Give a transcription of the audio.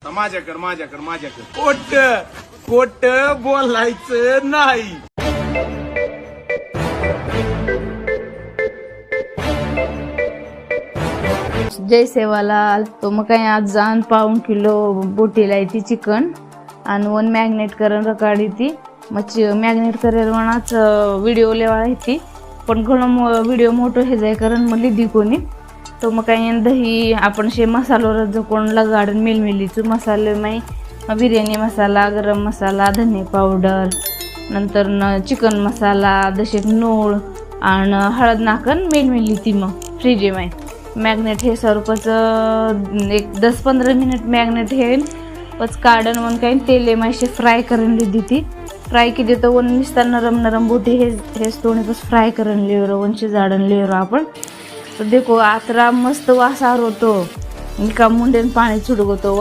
माझ्याकडे खोट बोलायचं नाही. जय सेवाला तो मग काही आज जाण पाऊण किलो बोटीला ती चिकन आणि वन मॅग्नेट करून रकाडी ती मग मॅग्नेट करेल म्हणाच व्हिडिओ लेवा ती पण घणं व्हिडिओ मोठं हे जाय कारण मग लिदी कोणी तो मग काही दही आपण शे मसालोर जो कोणला गार्डन मिलमिलीचं मसाले माई बिर्याणी मसाला गरम मसाला धने पावडर नंतर चिकन मसाला दशेक नूळ आणि हळद नाकन मिलमिली ती मग फ्रीजे माई मॅग्नेट हे स्वरूपाचं एक 10-15 मिनिट मॅग्नेट हे पच काढण वन काही तेले मायशे फ्राय करून लिदी ती फ्राय केली तर वन निसता नरम बोटी हेच थोडी बस फ्राय करून लिहिरो वनशी जाडण लिहिरो आपण तर देखो आतरा मस्त वासार होतो का मुंडेन पाणी छुडगतो.